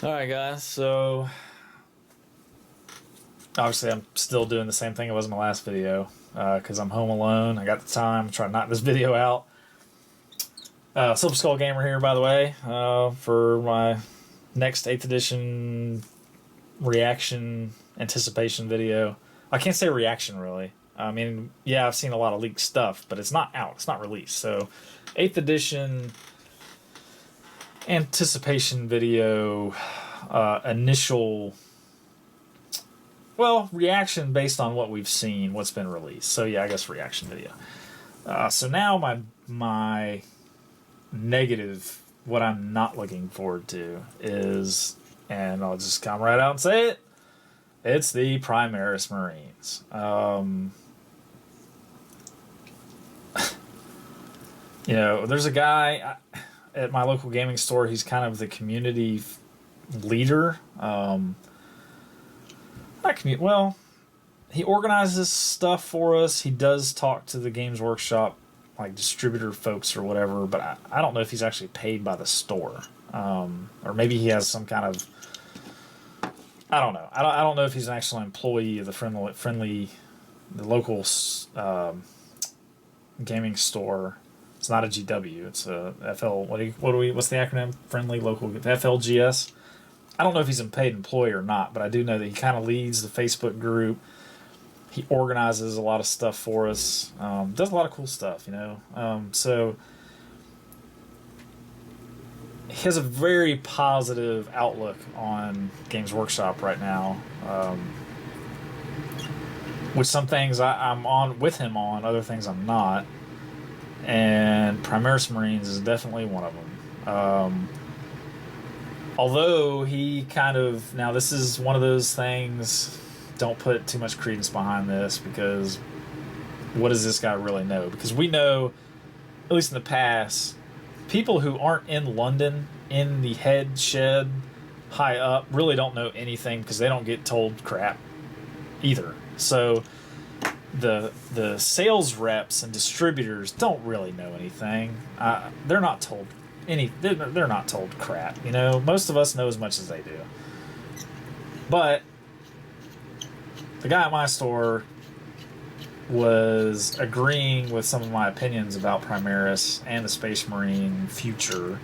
Alright guys, so obviously I'm still doing the same thing I was in my last video because I'm home alone. I got the time to try to knock this video out. Silver Skull Gamer here, by the way, for my next 8th edition reaction anticipation video. I can't say reaction really. I mean, yeah, I've seen a lot of leaked stuff, but it's not out. It's not released. So 8th edition anticipation video, initial, well, reaction based on what we've seen, what's been released. So yeah, I guess reaction video. So now my negative, what I'm not looking forward to is, and I'll just come right out and say it, it's the Primaris Marines. You know, there's a guy at my local gaming store. He's kind of the community leader. Well, he organizes stuff for us. He does talk to the Games Workshop, like distributor folks or whatever, but I don't know if he's actually paid by the store. Or maybe he has some kind of, I don't know. I don't know if he's an actual employee of the the local gaming store. It's not a GW. It's a FL. What's the acronym? Friendly local FLGS. I don't know if he's a paid employee or not, but I do know that he kind of leads the Facebook group. He organizes a lot of stuff for us. Does a lot of cool stuff, you know. So he has a very positive outlook on Games Workshop right now. Which some things I'm on with him on, other things I'm not. And Primaris Marines is definitely one of them. Although he kind of, now this is one of those things, don't put too much credence behind this, because what does this guy really know? Because we know, at least in the past, people who aren't in London, in the head shed, high up, really don't know anything because they don't get told crap either. So the sales reps and distributors don't really know anything. They're not told they're not told crap, you know. Most of us know as much as they do. But the guy at my store was agreeing with some of my opinions about Primaris and the Space Marine future,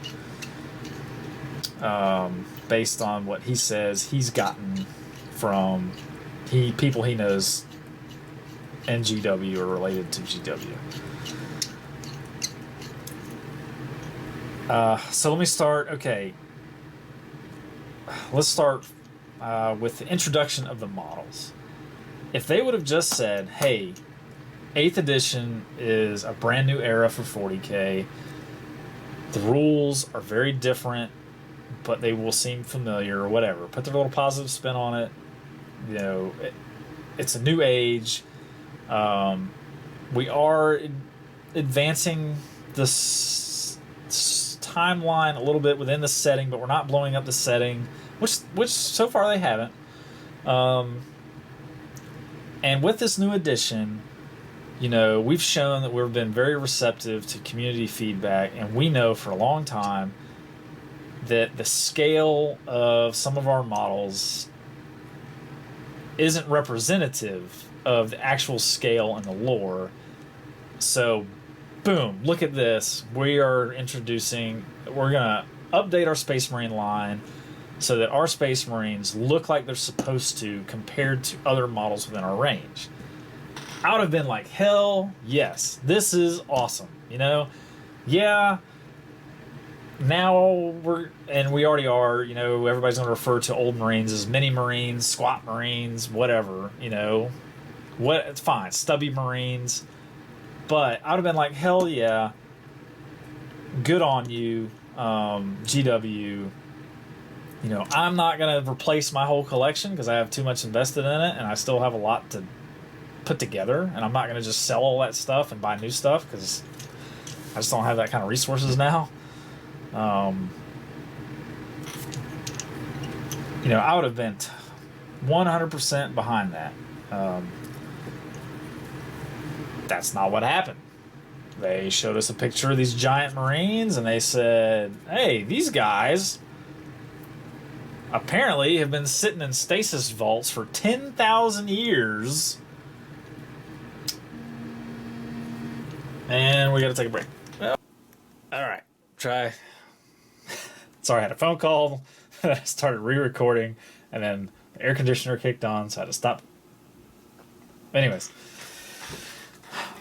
based on what he says he's gotten from people he knows in GW or related to GW. So let me start. Okay, let's start with the introduction of the models. If they would have just said, hey, 8th edition is a brand new era for 40K, the rules are very different, but they will seem familiar or whatever, put their little positive spin on it, you know, it's a new age. We are advancing this timeline a little bit within the setting, but we're not blowing up the setting, which so far they haven't. And with this new edition, you know, we've shown that we've been very receptive to community feedback, and we know for a long time that the scale of some of our models isn't representative of the actual scale and the lore. So boom, look at this. We are introducing, we're gonna update our Space Marine line so that our Space Marines look like they're supposed to compared to other models within our range. I would have been like, hell yes, this is awesome, you know? Yeah, now we already are, you know, everybody's going to refer to old Marines as mini Marines, squat Marines, whatever, you know. It's fine, stubby Marines. But I would have been like, hell yeah, good on you, GW. You know, I'm not going to replace my whole collection because I have too much invested in it, and I still have a lot to put together, and I'm not going to just sell all that stuff and buy new stuff because I just don't have that kind of resources now. You know, I would have been 100% behind that. That's not what happened. They showed us a picture of these giant Marines, and they said, hey, these guys apparently have been sitting in stasis vaults for 10,000 years. And we got to take a break. Well, all right. Try. Sorry, I had a phone call. I started re-recording, and then the air conditioner kicked on, so I had to stop. Anyways.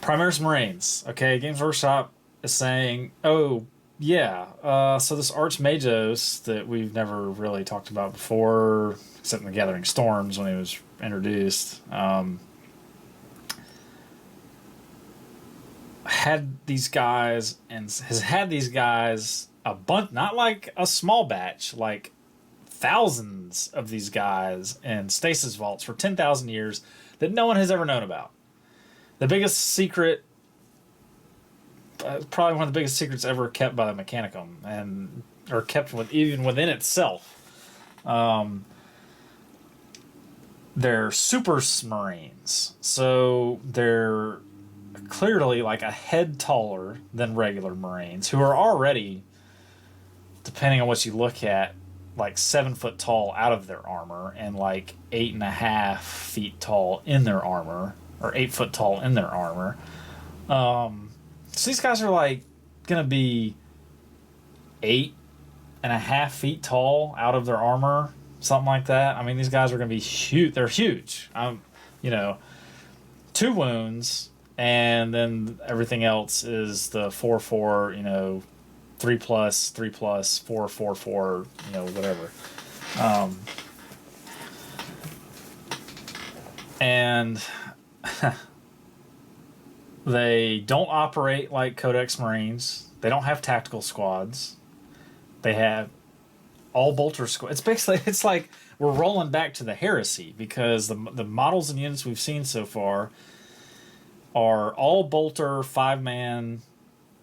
Primaris Marines. Okay, Games Workshop is saying, oh, yeah, so this Archmagos that we've never really talked about before, except in the Gathering Storms when he was introduced, had these guys and has had these guys a bunch, not like a small batch, like thousands of these guys in stasis vaults for 10,000 years that no one has ever known about. The biggest secret, probably one of the biggest secrets ever kept by the Mechanicum, or kept even within itself. They're Super Marines, so they're clearly like a head taller than regular Marines, who are already, depending on what you look at, like 7 foot tall out of their armor and like 8.5 feet tall in their armor, or 8 foot tall in their armor. So these guys are like gonna be 8.5 feet tall out of their armor, something like that. I mean, these guys are gonna be huge. They're huge. 2 wounds, and then everything else is the 4/4. 3+, 3+, 4, 4, 4, whatever. And they don't operate like Codex Marines. They don't have tactical squads. They have all bolter squads. It's like we're rolling back to the heresy, because the models and units we've seen so far are all bolter 5-man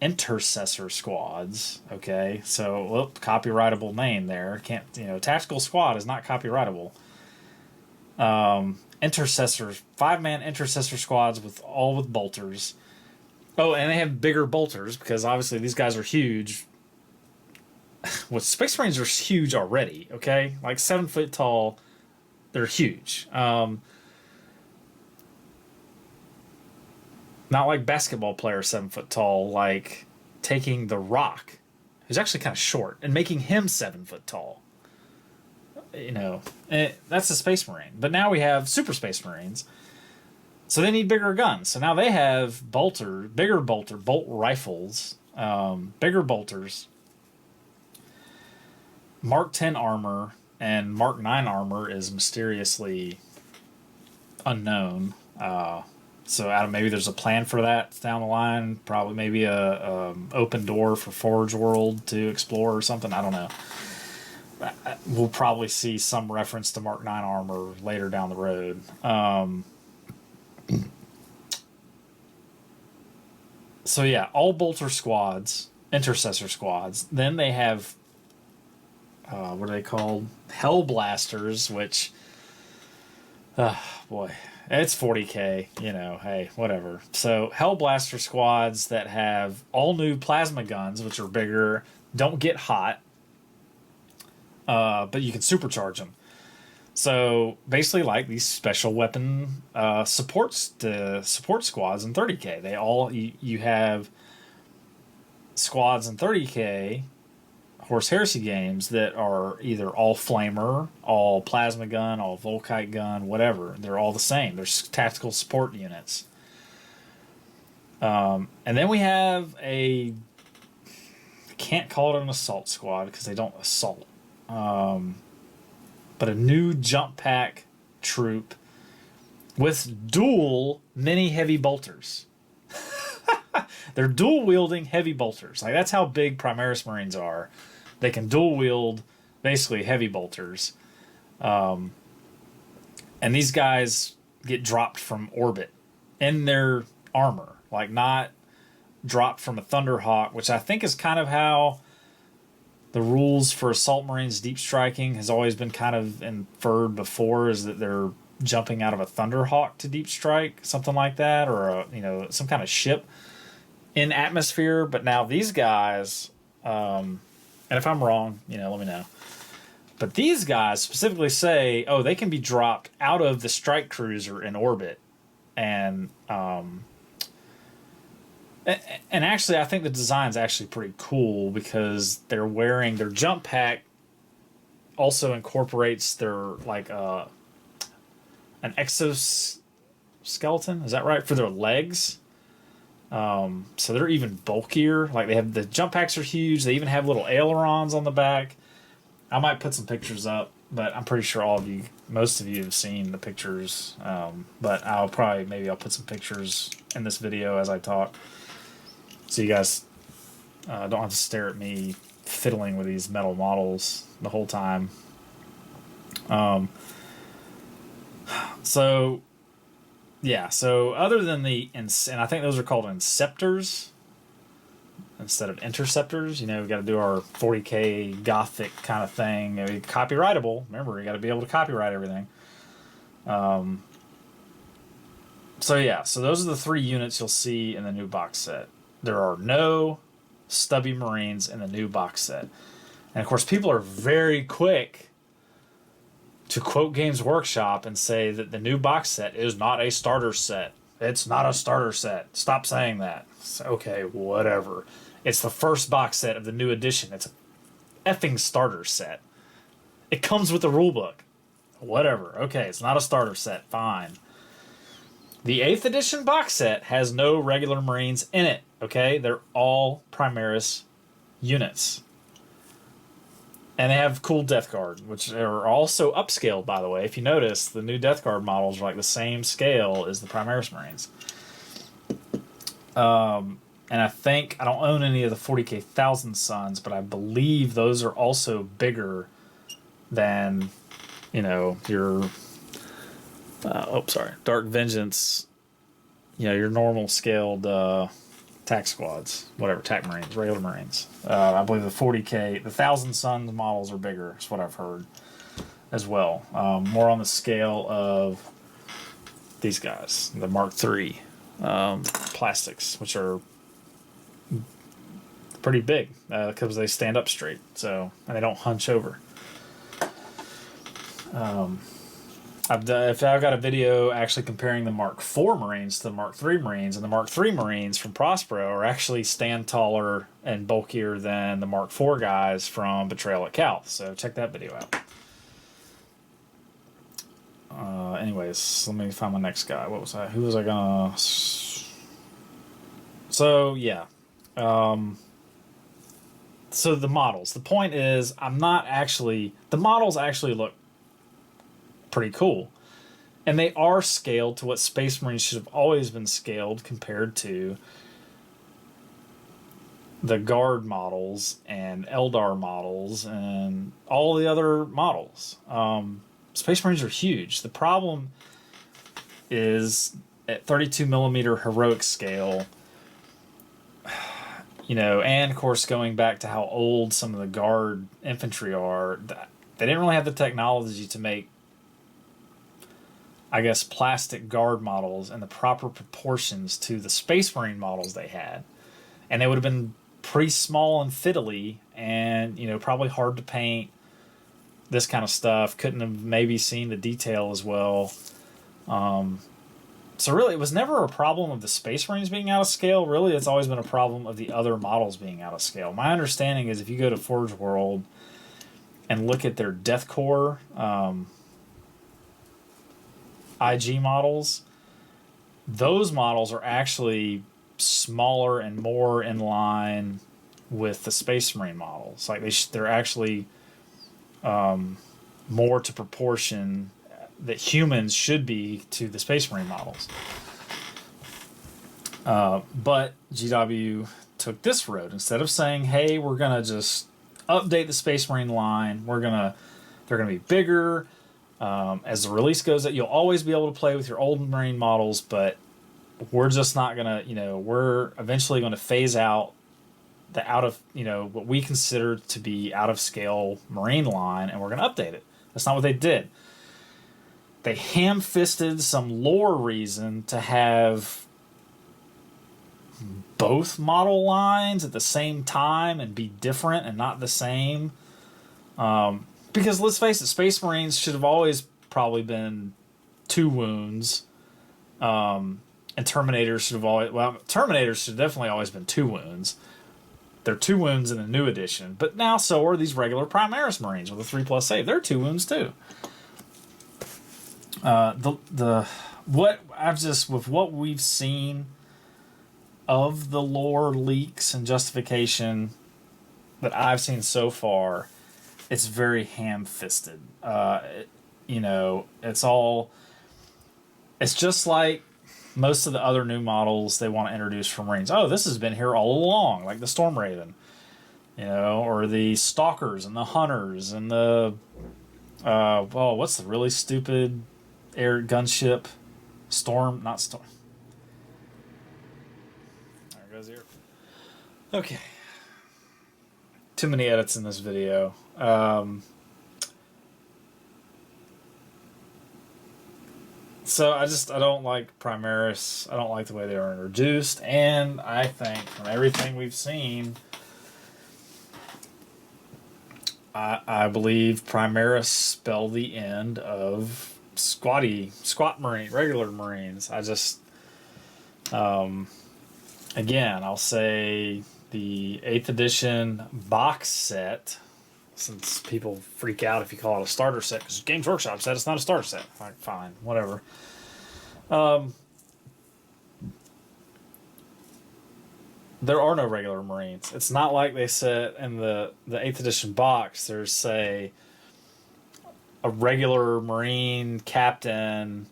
intercessor squads. Okay, so copyrightable name there. Can't tactical squad is not copyrightable. Intercessors, 5-man intercessor squads with bolters. Oh, and they have bigger bolters because obviously these guys are huge. Well, Space Marines are huge already. Okay, like 7 foot tall. They're huge. Not like basketball players 7 foot tall, like taking The Rock, who's actually kind of short, and making him 7 foot tall. That's a Space Marine. But now we have Super Space Marines, so they need bigger guns. So now they have bigger bolt rifles, bigger bolters, Mark 10 armor, and Mark 9 armor is mysteriously unknown. So maybe there's a plan for that down the line. Probably maybe a open door for Forge World to explore or something. I don't know. We'll probably see some reference to Mark 9 armor later down the road. So yeah, all bolter squads, intercessor squads. Then they have, what are they called? Hellblasters, which, boy, it's 40K, hey, whatever. So Hellblaster squads that have all new plasma guns, which are bigger, don't get hot, but you can supercharge them. So basically, like these special weapon support squads in 30K. You have squads in 30K Horse Heresy games that are either all flamer, all plasma gun, all Volkite gun, whatever. They're all the same. They're tactical support units. And then we have I can't call it an assault squad because they don't assault. But a new jump pack troop with dual mini heavy bolters. They're dual wielding heavy bolters. Like, that's how big Primaris Marines are. They can dual wield basically heavy bolters. And these guys get dropped from orbit in their armor. Like, not dropped from a Thunderhawk, which I think is kind of how the rules for Assault Marines deep striking has always been kind of inferred before, is that they're jumping out of a Thunderhawk to deep strike, something like that, or some kind of ship in atmosphere. But now these guys, and if I'm wrong, let me know. But these guys specifically say, oh, they can be dropped out of the strike cruiser in orbit. And actually, I think the design's actually pretty cool because they're wearing their jump pack also incorporates their like an exoskeleton. Is that right? For their legs. So they're even bulkier. Like they have the jump packs are huge. They even have little ailerons on the back. I might put some pictures up, but I'm pretty sure most of you have seen the pictures. But I'll put some pictures in this video as I talk, so you guys don't have to stare at me fiddling with these metal models the whole time. So other than and I think those are called inceptors instead of interceptors. We got to do our 40K gothic kind of thing. Copyrightable. Remember, you got to be able to copyright everything. So those are the 3 units you'll see in the new box set. There are no stubby Marines in the new box set. And of course, people are very quick to quote Games Workshop and say that the new box set is not a starter set. It's not a starter set. Stop saying that. Okay, whatever. It's the first box set of the new edition. It's a effing starter set. It comes with the rulebook. Whatever. Okay, it's not a starter set. Fine. The 8th edition box set has no regular Marines in it. Okay? They're all Primaris units. And they have cool Death Guard, which are also upscaled, by the way. If you notice, the new Death Guard models are like the same scale as the Primaris Marines. And I think, I don't own any of the 40K Thousand Suns, but I believe those are also bigger than, your, Dark Vengeance, your normal scaled tac squads, whatever, tac Marines, regular Marines. I believe the 40K, the Thousand Suns models are bigger, is what I've heard as well. More on the scale of these guys, the Mark III plastics, which are pretty big because they stand up straight, and they don't hunch over. I've got a video actually comparing the Mark IV Marines to the Mark III Marines, and the Mark III Marines from Prospero are actually stand taller and bulkier than the Mark IV guys from Betrayal at Calth. So check that video out. Anyways, let me find my next guy. What was I? Who was I gonna? So yeah. So the models. The point is, the models actually look pretty cool. And they are scaled to what Space Marines should have always been scaled compared to the Guard models and Eldar models and all the other models. Space Marines are huge. The problem is at 32 millimeter heroic scale, and of course going back to how old some of the Guard infantry are, they didn't really have the technology to make, I guess, plastic Guard models in the proper proportions to the Space Marine models they had. And they would have been pretty small and fiddly and, probably hard to paint, this kind of stuff. Couldn't have maybe seen the detail as well. So really, it was never a problem of the Space Marines being out of scale. Really, it's always been a problem of the other models being out of scale. My understanding is if you go to Forge World and look at their Death Corps IG models, those models are actually smaller and more in line with the Space Marine models. Like they're actually more to proportion that humans should be to the Space Marine models. But GW took this road. Instead of saying, hey, we're going to just update the Space Marine line, they're going to be bigger. As the release goes, you'll always be able to play with your old Marine models, but we're just not going to, we're eventually going to phase out the what we consider to be out of scale Marine line, and we're going to update it. That's not what they did. They ham-fisted some lore reason to have both model lines at the same time and be different and not the same. Because let's face it, Space Marines should have always probably been 2 wounds. And Terminators should have always... Well, Terminators should have definitely always been 2 wounds. They're 2 wounds in the new edition. But now so are these regular Primaris Marines with a 3+ save. They're 2 wounds too. With what we've seen of the lore leaks and justification that I've seen so far, it's very ham-fisted. It's just like most of the other new models they want to introduce for Marines. Oh, this has been here all along, like the Storm Raven, or the Stalkers and the Hunters and the what's the really stupid air gunship? Not Storm. There goes here. Okay. Too many edits in this video. So I don't like Primaris. I don't like the way they are introduced, and I think from everything we've seen, I believe Primaris spell the end of squat Marine, regular Marines. Again, I'll say the 8th edition box set, since people freak out if you call it a starter set, because Games Workshop said it's not a starter set. Fine, whatever. There are no regular Marines. It's not like they said in the 8th edition box, there's, say, a regular Marine captain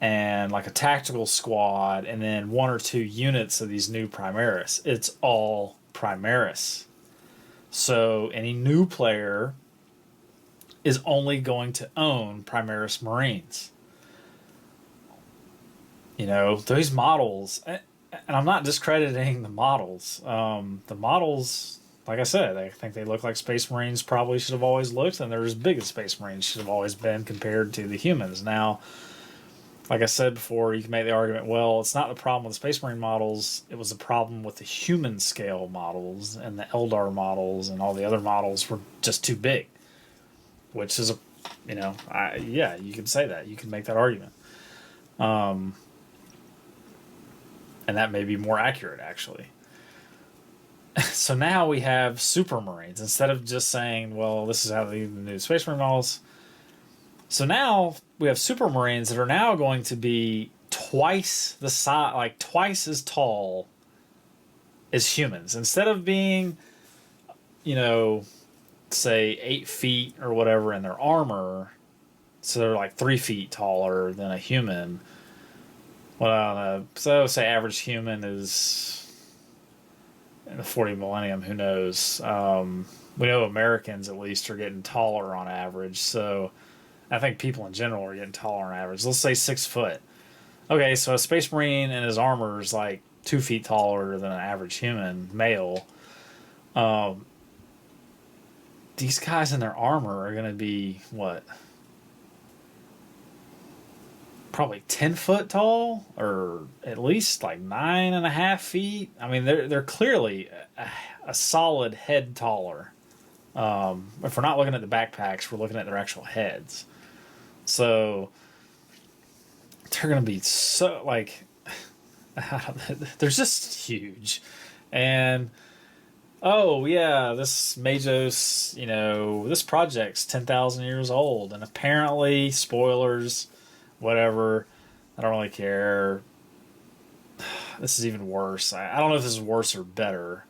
and like a tactical squad and then 1 or 2 units of these new Primaris. It's all Primaris. So any new player is only going to own Primaris Marines. Those models, and I'm not discrediting the models. The models, like I said, I think they look like Space Marines probably should have always looked, and they're as big as Space Marines should have always been compared to the humans. Now, like I said before, you can make the argument, well, it's not the problem with the Space Marine models, it was the problem with the human scale models, and the Eldar models, and all the other models were just too big. Which is you could say that. You could make that argument. And that may be more accurate, actually. So now we have Super Marines. Instead of just saying, well, this is how the new Space Marine models. So now we have Super Marines that are now going to be twice the size, like twice as tall as humans. Instead of being, say 8 feet or whatever in their armor, so they're like 3 feet taller than a human. Well, I don't know. So say average human is in the 40 millennium. Who knows? We know Americans at least are getting taller on average. So I think people in general are getting taller on average. Let's say 6 foot. Okay, so a Space Marine and his armor is like 2 feet taller than an average human male. These guys in their armor are going to be what? Probably 10 foot tall, or at least like 9.5 feet. I mean, they're clearly a solid head taller. If we're not looking at the backpacks, we're looking at their actual heads. So they're going to be so like they're just huge. And oh yeah, this Majos, this project's 10,000 years old, and apparently, spoilers, whatever, I don't really care. This is even worse. I don't know if this is worse or better.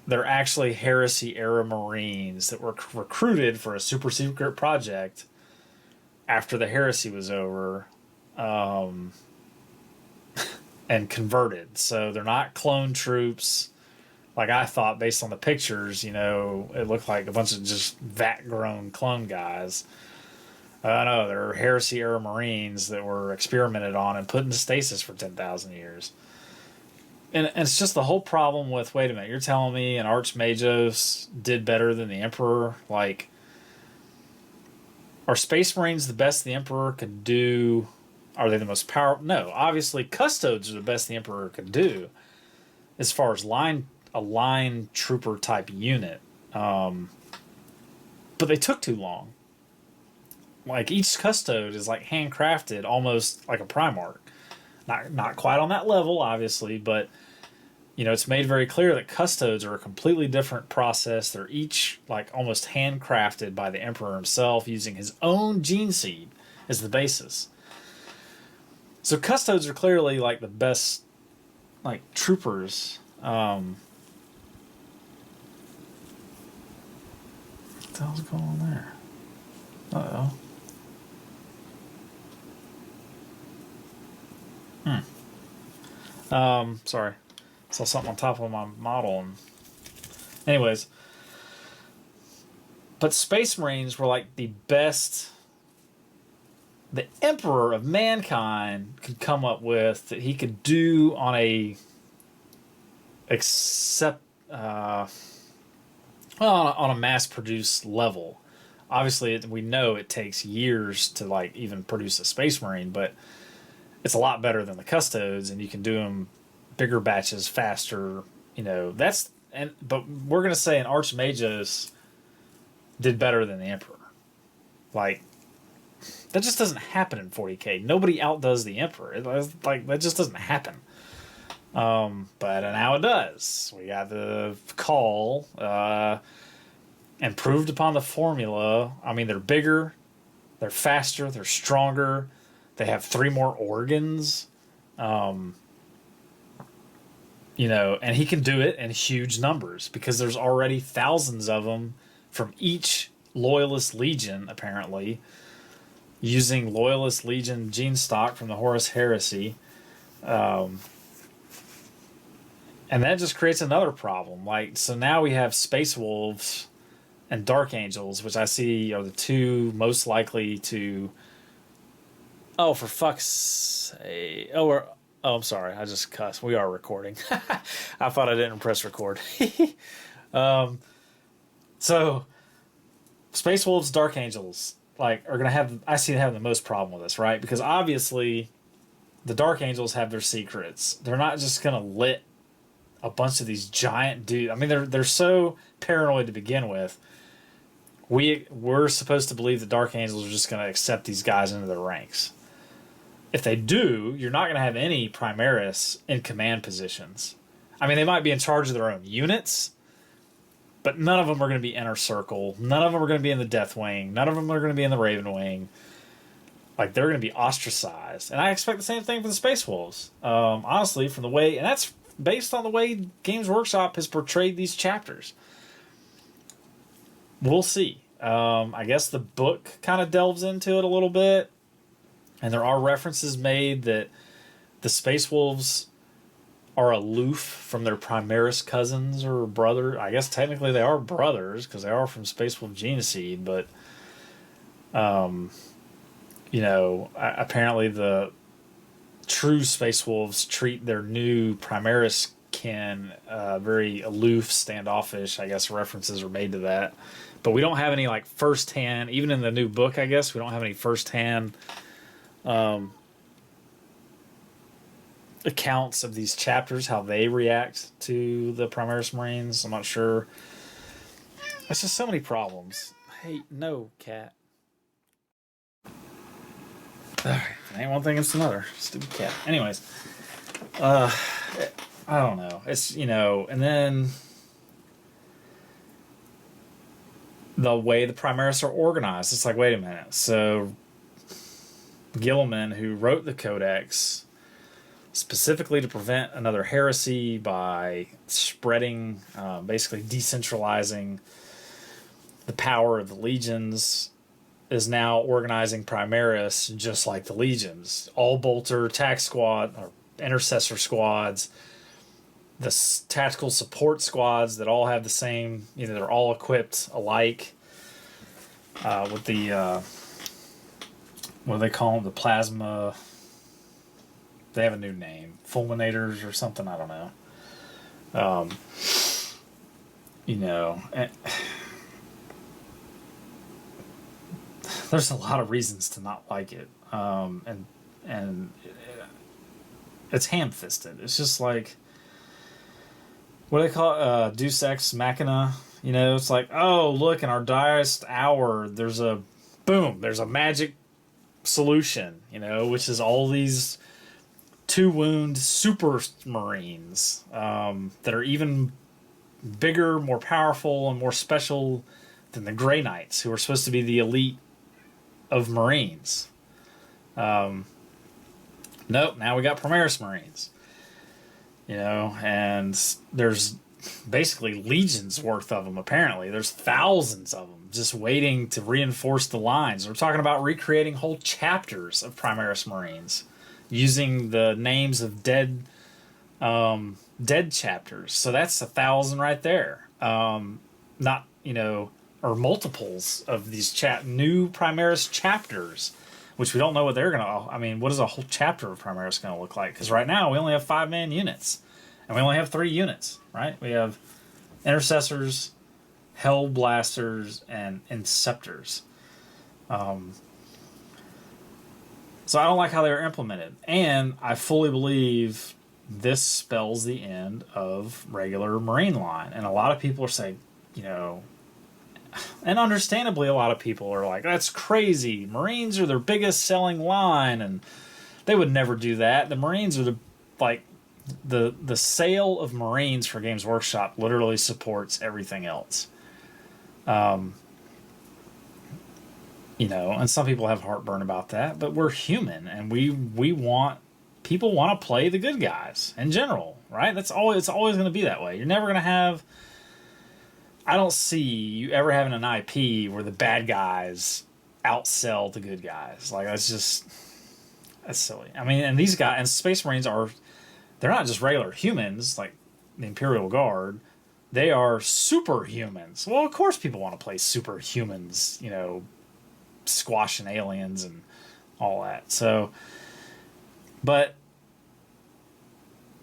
They're actually Heresy-era Marines that were recruited for a super secret project after the Heresy was over, and converted. So they're not clone troops, like I thought based on the pictures. It looked like a bunch of just vat-grown clone guys. No, they're Heresy-era Marines that were experimented on and put into stasis for 10,000 years. And it's just the whole problem with, wait a minute, you're telling me an Archmagos did better than the Emperor? Like, are Space Marines the best the Emperor could do? Are they the most powerful? No, obviously Custodes are the best the Emperor could do as far as a line trooper type unit. but they took too long. Like, each custode is like handcrafted, almost like a Primarch. Not quite on that level, obviously, but it's made very clear that custodes are a completely different process. They're each like almost handcrafted by the Emperor himself, using his own gene seed as the basis. So custodes are clearly like the best, like, troopers. What the hell's going on there? Uh-oh. Sorry. Saw something on top of my model. And anyways. But Space Marines were like the best the Emperor of mankind could come up with, that he could do on a on a mass-produced level. Obviously, we know it takes years to like even produce a Space Marine, but it's a lot better than the custodes, and you can do them bigger batches faster. But we're gonna say an Archmagus did better than the Emperor. Like, that just doesn't happen in 40k. Nobody outdoes the Emperor. That just doesn't happen. But now it does. We got the call, and proved upon the formula. I mean, they're bigger, they're faster, they're stronger. They have 3 more organs. And he can do it in huge numbers because there's already thousands of them from each Loyalist Legion, apparently, using Loyalist Legion gene stock from the Horus Heresy. And that just creates another problem. So now we have Space Wolves and Dark Angels, which I see are the 2 most likely to... Oh, for fuck's sake. I'm sorry. I just cussed. We are recording. I thought I didn't press record. So, Space Wolves, Dark Angels, are going to have... I see them having the most problem with this, right? Because obviously, the Dark Angels have their secrets. They're not just going to let a bunch of these giant dudes... I mean, they're so paranoid to begin with. We're supposed to believe the Dark Angels are just going to accept these guys into their ranks. If they do, you're not going to have any Primaris in command positions. I mean, they might be in charge of their own units, but none of them are going to be Inner Circle. None of them are going to be in the Death Wing. None of them are going to be in the Raven Wing. They're going to be ostracized. And I expect the same thing for the Space Wolves. Honestly, from the way... And that's based on the way Games Workshop has portrayed these chapters. We'll see. I guess the book kind of delves into it a little bit. And there are references made that the Space Wolves are aloof from their Primaris cousins or brother. I guess technically they are brothers because they are from Space Wolf Geneseed, but apparently the true Space Wolves treat their new Primaris kin very aloof, standoffish. I guess references are made to that. But we don't have any first-hand, even in the new book, I guess, we don't have any first-hand accounts of these chapters, how they react to the Primaris Marines. I'm not sure. It's just so many problems. Hey, no, cat. Alright, ain't one thing, it's another. Stupid cat. Anyways, I don't know. It's, and then the way the Primaris are organized, it's wait a minute. So Gilliman, who wrote the Codex specifically to prevent another heresy by spreading, basically decentralizing the power of the legions, is now organizing Primaris just like the legions. All bolter, tac squad, or intercessor squads, the tactical support squads that all have the same, they're all equipped alike with the... what do they call them? The plasma... They have a new name. Fulminators or something? I don't know. There's a lot of reasons to not like it. And it's ham-fisted. It's just what do they call it? Deus Ex Machina. You know, it's like, oh, look, in our direst hour, there's a magic solution, you know, which is all these 2-wound super marines that are even bigger, more powerful, and more special than the Grey Knights, who are supposed to be the elite of Marines. Nope, now we got Primaris Marines. You know, and there's basically legions worth of them, apparently. There's thousands of them just waiting to reinforce the lines. We're talking about recreating whole chapters of Primaris Marines using the names of dead chapters. So that's 1,000 right there. Not, you know, or multiples of these new Primaris chapters, which we don't know what they're going to... I mean, what is a whole chapter of Primaris going to look like? Because right now we only have 5-man units. And we only have 3 units, right? We have Intercessors, Hell Blasters, and Inceptors. So I don't like how they were implemented. And I fully believe this spells the end of regular Marine line. And a lot of people are saying, you know... And understandably, a lot of people are like, that's crazy. Marines are their biggest selling line, and they would never do that. The Marines are the sale of Marines for Games Workshop literally supports everything else. You know, and some people have heartburn about that, but we're human, and people want to play the good guys in general, right? It's always going to be that way. You're never going to have... I don't see you ever having an IP where the bad guys outsell the good guys. Like, that's silly. I mean, and these guys, and Space Marines they're not just regular humans like the Imperial Guard. They are superhumans. Well, of course people want to play superhumans, you know, squashing aliens and all that. So, but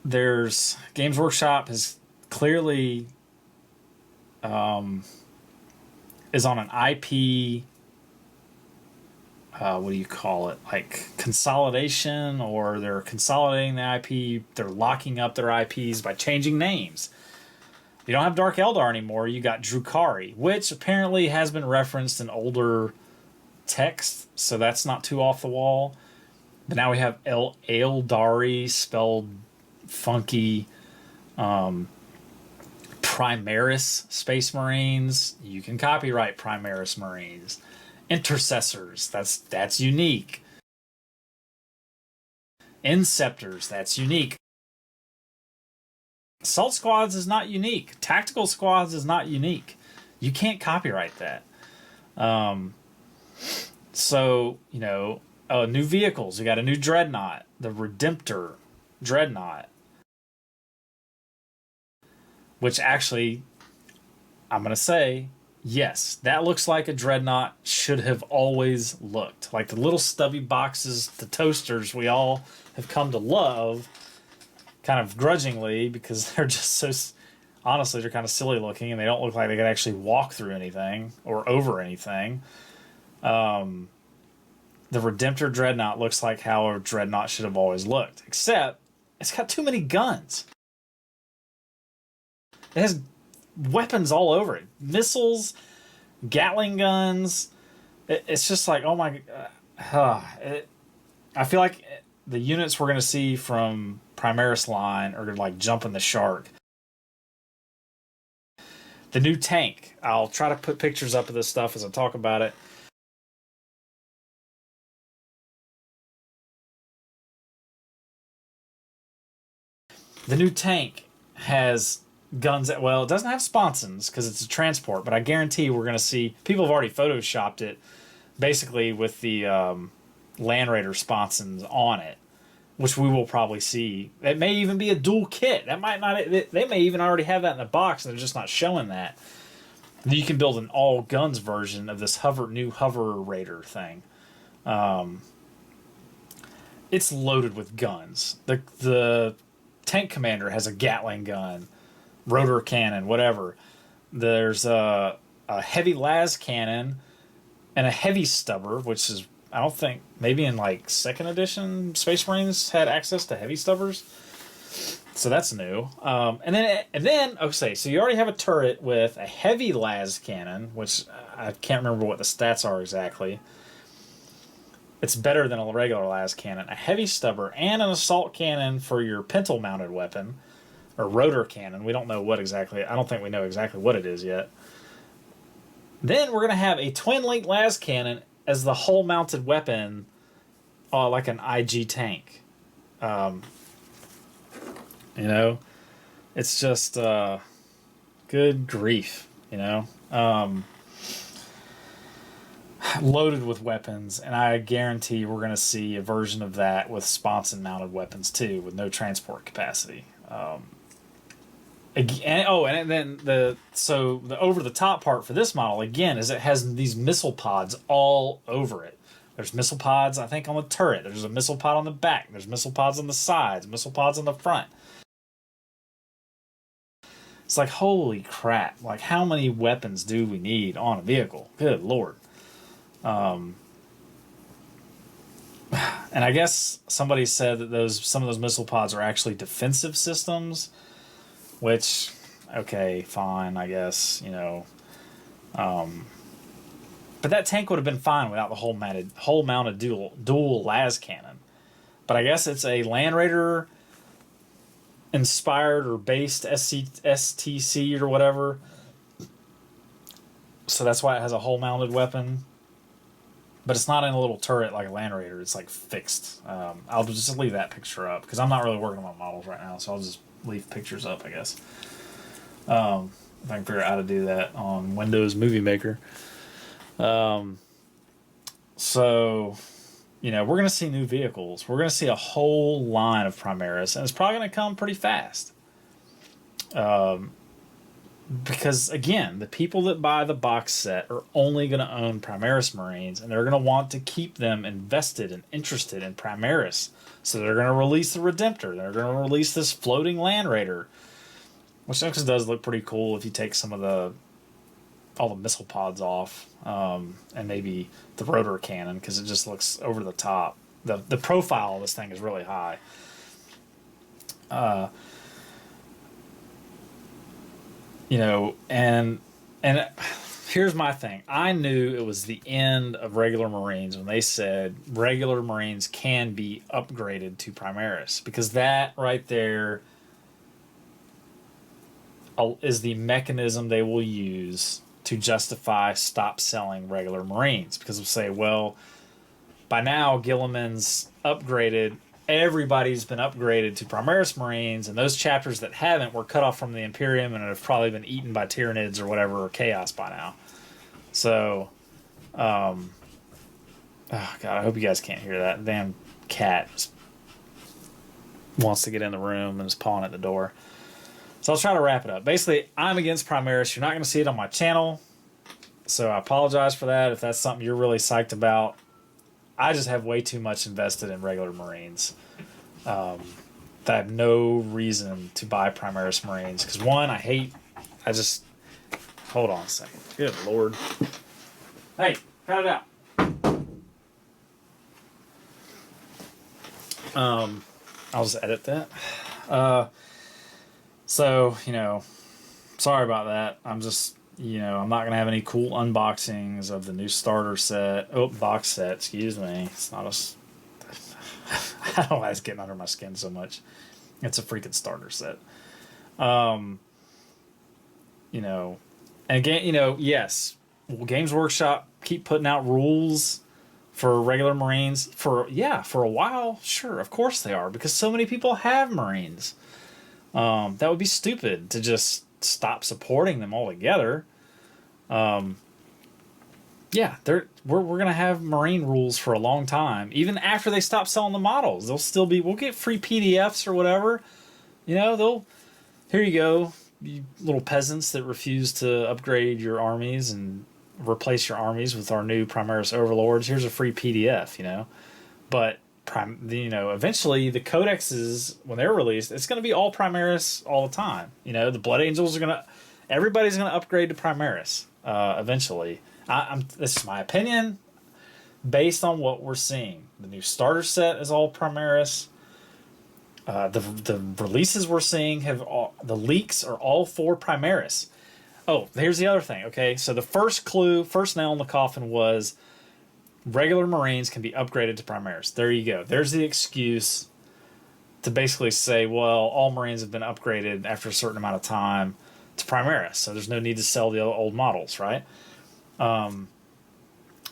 Games Workshop has clearly... is on an IP, what do you call it? Like consolidation, or they're consolidating the IP. They're locking up their IPs by changing names. You don't have Dark Eldar anymore. You got Drukhari, which apparently has been referenced in older text, so that's not too off the wall. But now we have Eldari spelled funky. Primaris Space Marines. You can copyright Primaris Marines. Intercessors. That's unique. Inceptors. That's unique. Assault Squads is not unique. Tactical Squads is not unique. You can't copyright that. So, you know, new vehicles. We got a new Dreadnought. The Redemptor Dreadnought. Which actually, I'm going to say, yes, that looks like a Dreadnought should have always looked. Like the little stubby boxes, the toasters we all have come to love, kind of grudgingly, because they're just so... Honestly, they're kind of silly looking, and they don't look like they could actually walk through anything or over anything. The Redemptor Dreadnought looks like how a Dreadnought should have always looked. Except, it's got too many guns. It has weapons all over it. Missiles, Gatling guns. It's just like, oh my... I feel like the units we're going to see from Primaris line are like jumping the shark. The new tank. I'll try to put pictures up of this stuff as I talk about it. The new tank has... guns it doesn't have sponsons because it's a transport, but I guarantee we're going to see... People have already photoshopped it basically with the Land Raider sponsons on it, which we will probably see. It may even be a dual kit. That might not... They may even already have that in the box and they're just not showing that. You can build an all guns version of this new hover Raider thing. It's loaded with guns. The tank commander has a Gatling gun, rotor cannon, whatever. There's a heavy las cannon and a heavy stubber, which is, I don't think, maybe in like 2nd edition Space Marines had access to heavy stubbers. So that's new. And then okay, so you already have a turret with a heavy las cannon, which I can't remember what the stats are exactly. It's better than a regular las cannon, a heavy stubber, and an assault cannon for your pintle mounted weapon or rotor cannon. We don't know what exactly. I don't think we know exactly what it is yet. Then we're gonna have a twin link las cannon as the hull mounted weapon, like an IG tank. You know, it's just good grief. Loaded with weapons, and I guarantee we're going to see a version of that with sponson mounted weapons too, with no transport capacity. And then the over the top part for this model again is it has these missile pods all over it. There's missile pods, I think, on the turret. There's a missile pod on the back. There's missile pods on the sides. Missile pods on the front. It's like, holy crap! Like, how many weapons do we need on a vehicle? Good lord. And I guess somebody said that some of those missile pods are actually defensive systems, which, okay, fine, I guess, but that tank would have been fine without the hull mounted dual las cannon. But I guess it's a Land Raider inspired or based STC or whatever. So that's why it has a hull mounted weapon. But it's not in a little turret like a Land Raider. It's like fixed. I'll just leave that picture up because I'm not really working on models right now. So I'll just leave pictures up, I guess. If I can figure out how to do that on Windows Movie Maker. So, we're going to see new vehicles. We're going to see a whole line of Primaris, and it's probably going to come pretty fast. Because, again, the people that buy the box set are only going to own Primaris Marines, and they're going to want to keep them invested and interested in Primaris. So they're going to release the Redemptor. They're going to release this floating Land Raider, which does look pretty cool if you take some of all the missile pods off, and maybe the rotor cannon, because it just looks over the top. The profile of this thing is really high. And here's my thing. I knew it was the end of regular Marines when they said regular Marines can be upgraded to Primaris, because that right there is the mechanism they will use to justify stop selling regular Marines, because they'll say, well, by now Gilliman's upgraded, everybody's been upgraded to Primaris Marines, and those chapters that haven't were cut off from the Imperium and have probably been eaten by Tyranids or whatever, or Chaos by now. So, oh god, I hope you guys can't hear that. Damn cat just wants to get in the room and is pawing at the door. So I'll try to wrap it up. Basically, I'm against Primaris. You're not going to see it on my channel, so I apologize for that if that's something you're really psyched about. I just have way too much invested in regular Marines. That I have no reason to buy Primaris Marines. Because one, hold on a second. Good lord. Hey, cut it out. I'll just edit that. So, sorry about that. I'm just, I'm not going to have any cool unboxings of the new starter set. Oh, box set, excuse me. It's not I don't know why it's getting under my skin so much. It's a freaking starter set. And again, yes, will Games Workshop keep putting out rules for regular Marines? For a while, sure, of course they are, because so many people have Marines. That would be stupid to just stop supporting them altogether. We're gonna have Marine rules for a long time, even after they stop selling the models. They'll still be. We'll get free PDFs or whatever. Here you go, you little peasants that refuse to upgrade your armies and replace your armies with our new Primaris Overlords. Here's a free PDF. But eventually the codexes, when they're released, it's going to be all Primaris all the time. The Blood Angels everybody's going to upgrade to Primaris eventually. This is my opinion based on what we're seeing. The new starter set is all Primaris. The releases we're seeing the leaks are all for Primaris. Oh, here's the other thing. Okay, so the first nail in the coffin was regular Marines can be upgraded to Primaris. There you go. There's the excuse to basically say, well, all Marines have been upgraded after a certain amount of time to Primaris, so there's no need to sell the old models, right?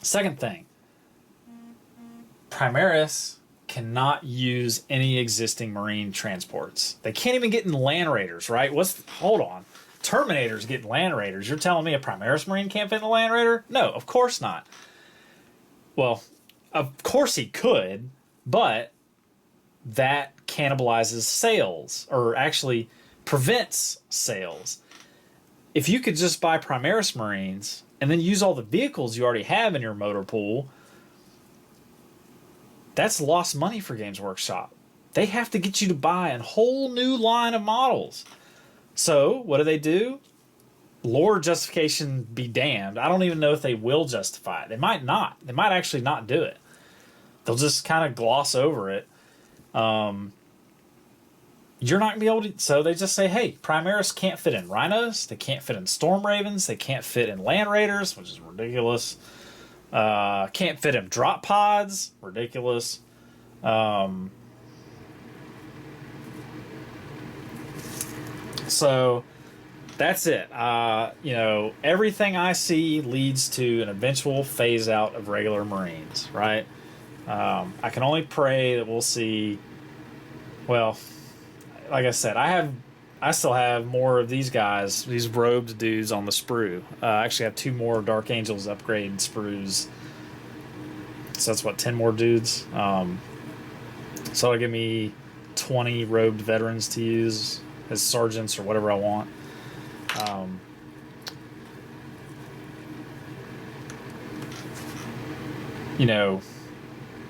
Second thing, Primaris cannot use any existing Marine transports. They can't even get in Land Raiders, right? Hold on. Terminators get in Land Raiders. You're telling me a Primaris Marine can't fit in a Land Raider? No, of course not. Well, of course he could, but that cannibalizes sales, or actually prevents sales. If you could just buy Primaris Marines and then use all the vehicles you already have in your motor pool, that's lost money for Games Workshop. They have to get you to buy a whole new line of models. So, what do? Lore justification be damned. I don't even know if they will justify it. They might not. They might actually not do it. They'll just kind of gloss over it. You're not going to be able to... So they just say, hey, Primaris can't fit in Rhinos. They can't fit in Storm Ravens. They can't fit in Land Raiders, which is ridiculous. Can't fit in Drop Pods. Ridiculous. So that's it. Everything I see leads to an eventual phase out of regular Marines, right? I can only pray that we'll see... Well, like I said, I still have more of these guys, these robed dudes on the sprue. I actually have 2 more Dark Angels upgrade sprues. So that's 10 more dudes. So it'll give me 20 robed veterans to use as sergeants or whatever I want.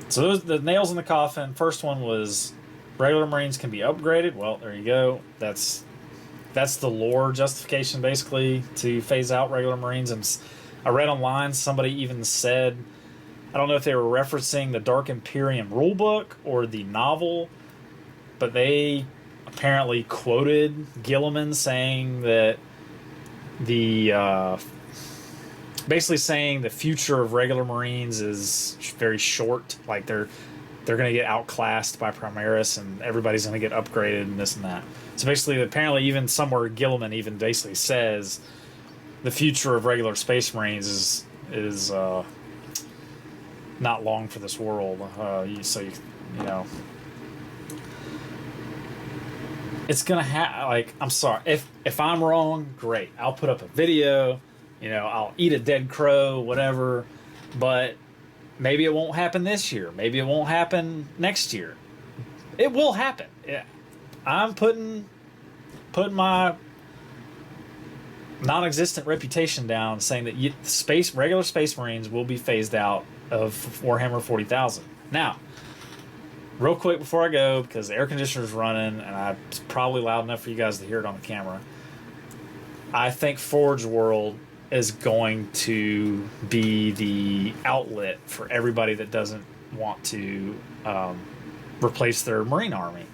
So the nails in the coffin. First one was regular Marines can be upgraded. Well, there you go. That's the lore justification, basically, to phase out regular Marines. And I read online somebody even said, I don't know if they were referencing the Dark Imperium rulebook or the novel, but they apparently quoted Gilliman saying that basically saying the future of regular Marines is very short. Like they're going to get outclassed by Primaris, and everybody's going to get upgraded and this and that. So basically, apparently, even somewhere Gilliman even basically says the future of regular Space Marines is not long for this world. It's gonna have I'm sorry if I'm wrong, great. I'll put up a video. I'll eat a dead crow, whatever. But maybe it won't happen this year. Maybe it won't happen next year. It will happen. Yeah. I'm putting my non-existent reputation down, saying that regular Space Marines will be phased out of Warhammer 40,000. Now, real quick before I go, because the air conditioner's running and it's probably loud enough for you guys to hear it on the camera, I think Forge World is going to be the outlet for everybody that doesn't want to replace their Marine army.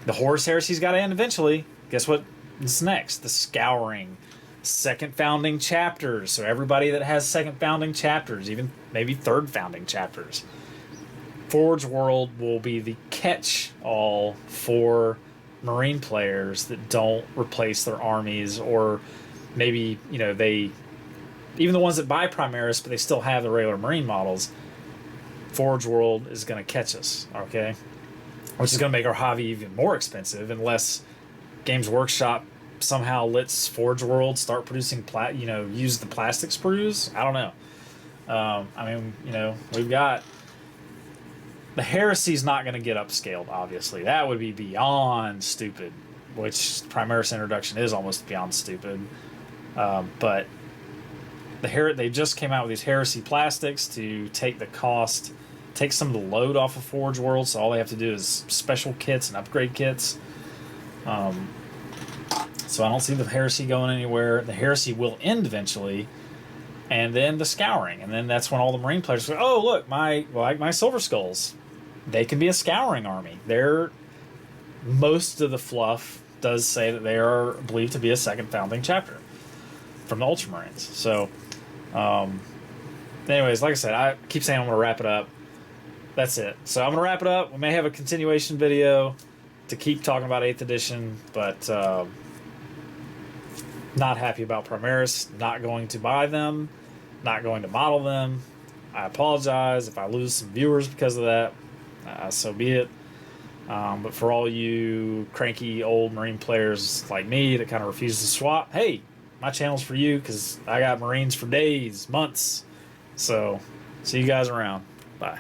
The Horus Heresy's got to end eventually. Guess what is next? The Scouring. Second founding chapters. So everybody that has second founding chapters, even maybe third founding chapters. Forge World will be the catch-all for Marine players that don't replace their armies, or maybe, even the ones that buy Primaris, but they still have the regular Marine models. Forge World is going to catch us, okay? Which is going to make our hobby even more expensive, unless Games Workshop somehow lets Forge World start producing, use the plastic sprues. I don't know. We've got... The Heresy's not going to get upscaled, obviously. That would be beyond stupid, which Primaris introduction is almost beyond stupid. But they just came out with these Heresy plastics to take some of the load off of Forge World, so all they have to do is special kits and upgrade kits. So I don't see the Heresy going anywhere. The Heresy will end eventually, and then the Scouring, and then that's when all the Marine players go, oh, look, my Silver Skulls, they can be a Scouring army. most of the fluff does say that they are believed to be a second founding chapter from the Ultramarines. So, anyways, like I said, I keep saying I'm going to wrap it up. That's it. So I'm going to wrap it up. We may have a continuation video to keep talking about 8th edition, but not happy about Primaris. Not going to buy them. Not going to model them. I apologize if I lose some viewers because of that. So be it. But for all you cranky old Marine players like me that kind of refuse to swap, hey, my channel's for you because I got Marines for days, months. So see you guys around. Bye.